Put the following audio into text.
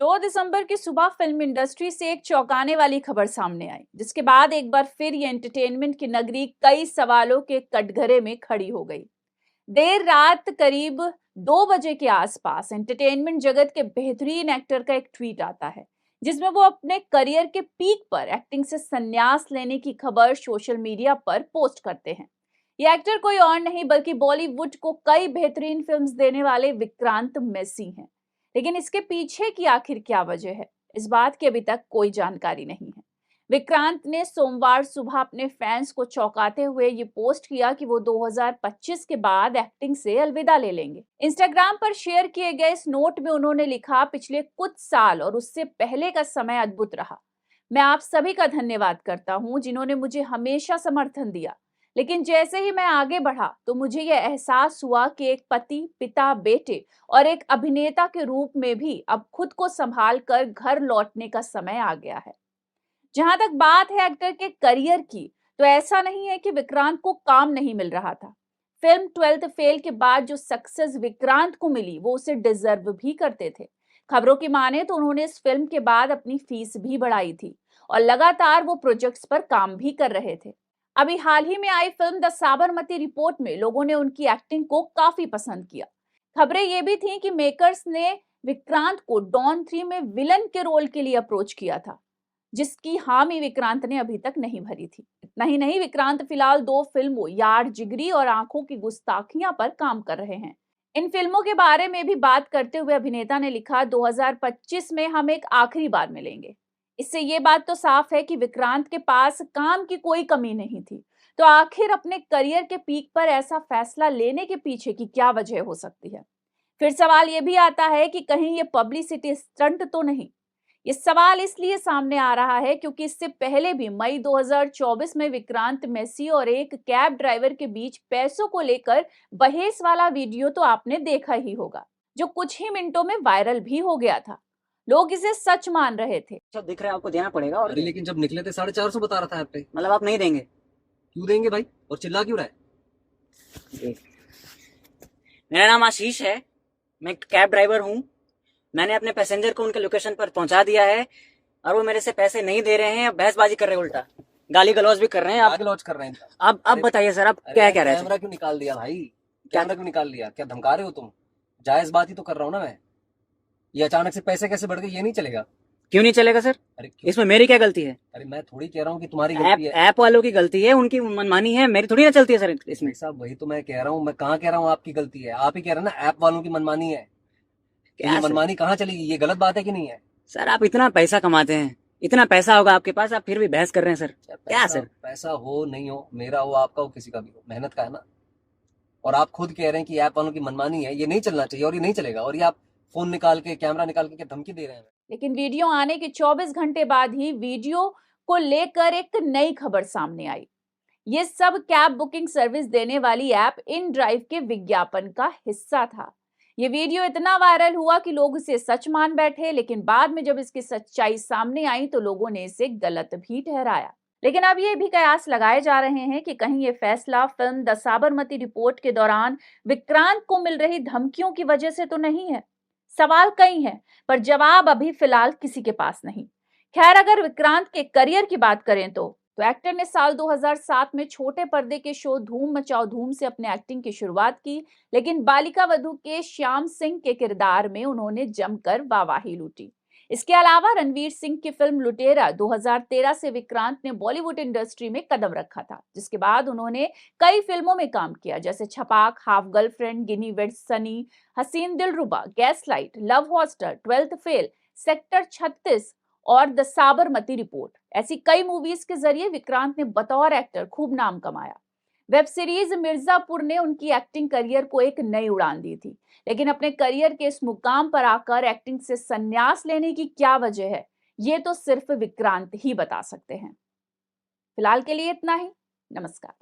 2 दिसंबर की सुबह film industry से एक चौंकाने वाली खबर सामने आई, जिसके बाद एक बार फिर ये एंटरटेनमेंट की नगरी कई सवालों के कटघरे में खड़ी हो गई। देर रात करीब 2 बजे के आसपास एंटरटेनमेंट जगत के बेहतरीन एक्टर का एक ट्वीट आता है, जिसमें वो अपने करियर के पीक पर एक्टिंग से संन्यास लेने की खबर सोशल मीडिया पर पोस्ट करते हैं। ये एक्टर कोई और नहीं बल्कि बॉलीवुड को कई बेहतरीन फिल्म्स देने वाले विक्रांत मैसी हैं। लेकिन इसके पीछे की आखिर क्या वजह है, इस बात की अभी तक कोई जानकारी नहीं है। विक्रांत ने सोमवार सुबह अपने फैंस को चौंकाते हुए ये पोस्ट किया कि वो 2025 के बाद एक्टिंग से अलविदा ले लेंगे। इंस्टाग्राम पर शेयर किए गए इस नोट में उन्होंने लिखा, पिछले कुछ साल और उससे पहले का समय अद्भुत रहा। मैं आप सभी का धन्यवाद करता हूँ जिन्होंने मुझे हमेशा समर्थन दिया। लेकिन जैसे ही मैं आगे बढ़ा तो मुझे यह एहसास हुआ कि एक पति, पिता, बेटे और एक अभिनेता के रूप में भी अब खुद को संभाल कर घर लौटने का समय आ गया है। जहां तक बात है एक्टर के करियर की, तो ऐसा नहीं है कि विक्रांत को काम नहीं मिल रहा था। फिल्म 12th फेल के बाद जो सक्सेस विक्रांत को मिली वो उसे डिजर्व भी करते थे। खबरों की माने तो उन्होंने इस फिल्म के बाद अपनी फीस भी बढ़ाई थी और लगातार वो प्रोजेक्ट्स पर काम भी कर रहे थे। अभी हाल ही में आई फिल्म द साबरमती रिपोर्ट में लोगों ने उनकी एक्टिंग को काफी पसंद किया। खबरें ये भी थीं कि मेकर्स ने विक्रांत को डॉन 3 में विलन के रोल के लिए अप्रोच किया था, जिसकी हामी विक्रांत ने अभी तक नहीं भरी थी। इतना ही नहीं, विक्रांत फिलहाल 2 फिल्मों यार जिगरी और आंखों की गुस्ताखियां पर काम कर रहे हैं। इन फिल्मों के बारे में भी बात करते हुए अभिनेता ने लिखा, 2025 में हम एक आखिरी बार मिलेंगे। इससे ये बात तो साफ है कि विक्रांत के पास काम की कोई कमी नहीं थी। तो आखिर अपने करियर के पीक पर ऐसा फैसला लेने के पीछे की क्या वजह हो सकती है? फिर सवाल ये भी आता है कि कहीं ये पब्लिसिटी स्टंट तो नहीं। ये सवाल इसलिए सामने आ रहा है क्योंकि इससे पहले भी मई 2024 में विक्रांत मैसी और एक कैब ड्राइवर के बीच पैसों को लेकर बहस वाला वीडियो तो आपने देखा ही होगा, जो कुछ ही मिनटों में वायरल भी हो गया था। लोग इसे सच मान रहे थे। सब दिख रहा है, आपको देना पड़ेगा। और अरे लेकिन जब निकले थे 450 बता रहा था आप पे। मतलब आप नहीं देंगे? क्यों देंगे भाई, और चिल्ला क्यों रहा है? मेरा नाम आशीष है, मैं कैब ड्राइवर हूँ। मैंने अपने पैसेंजर को उनके लोकेशन पर पहुंचा दिया है और वो मेरे से पैसे नहीं दे रहे हैं, बहसबाजी कर रहे हैं, उल्टा गाली गलौज भी कर रहे हैं। आप गलौज कर रहे हैं? अब बताइए सर, आप क्या कह रहे हैं? कैमरा क्यों निकाल दिया भाई? कैमरा क्यों निकाल दिया? क्या धमका रहे हो तुम? जायज बात ही तो कर रहा हूँ ना मैं। ये अचानक से पैसे कैसे बढ़ गए, ये नहीं चलेगा। क्यों नहीं चलेगा सर? अरे इसमें मेरी क्या गलती है? अरे मैं थोड़ी कह रहा हूँ कि तुम्हारी गलती है। ऐप वालों की गलती है, उनकी मनमानी है, मेरी थोड़ी ना चलती है सर इसमें। साहब वही तो मैं कह रहा हूँ, मैं कहाँ कह रहा हूँ आपकी गलती है? आप ही कह रहे हैं ना ऐप वालों की मनमानी है। ये मनमानी कहाँ चलेगी? ये गलत बात है कि नहीं है? सर आप इतना पैसा कमाते हैं, इतना पैसा होगा आपके पास, आप फिर भी बहस कर रहे हैं सर। क्या सर? पैसा हो नहीं हो, मेरा हो, आपका हो, किसी का भी हो, मेहनत का है ना। और आप खुद कह रहे हैं कि ऐप वालों की मनमानी है, ये नहीं चलना चाहिए और ये नहीं चलेगा। और ये आप फोन निकाल के, कैमरा निकाल के क्या धमकी दे रहे हैं? लेकिन वीडियो आने के 24 घंटे बाद ही वीडियो को लेकर एक नई खबर सामने आई। ये सब कैब बुकिंग सर्विस देने वाली ऐप इन ड्राइव के विज्ञापन का हिस्सा था। ये वीडियो इतना वायरल हुआ कि लोग इसे सच मान बैठे, लेकिन बाद में जब इसकी सच्चाई सामने आई तो लोगों ने इसे गलत भी ठहराया। लेकिन अब ये भी कयास लगाए जा रहे हैं कि कहीं ये फैसला फिल्म द साबरमती रिपोर्ट के दौरान विक्रांत को मिल रही धमकियों की वजह से तो नहीं है। सवाल कई हैं, पर जवाब अभी फिलहाल किसी के पास नहीं। खैर, अगर विक्रांत के करियर की बात करें तो एक्टर ने साल 2007 में छोटे पर्दे के शो धूम मचाओ धूम से अपने एक्टिंग की शुरुआत की, लेकिन बालिका वधू के श्याम सिंह के किरदार में उन्होंने जमकर वाहवाही लूटी। इसके अलावा रणवीर सिंह की फिल्म लुटेरा 2013 से विक्रांत ने बॉलीवुड इंडस्ट्री में कदम रखा था, जिसके बाद उन्होंने कई फिल्मों में काम किया, जैसे Chhapaak, half girlfriend, Ginny wed Sunny, Haseen Dillruba, gaslight, love hostel, 12th fail, sector 36 और द साबरमती रिपोर्ट। ऐसी कई मूवीज के जरिए विक्रांत ने बतौर एक्टर खूब नाम कमाया। वेब सीरीज मिर्जापुर ने उनकी एक्टिंग करियर को एक नई उड़ान दी थी। लेकिन अपने करियर के इस मुकाम पर आकर एक्टिंग से संन्यास लेने की क्या वजह है, ये तो सिर्फ विक्रांत ही बता सकते हैं। फिलहाल के लिए इतना ही। नमस्कार।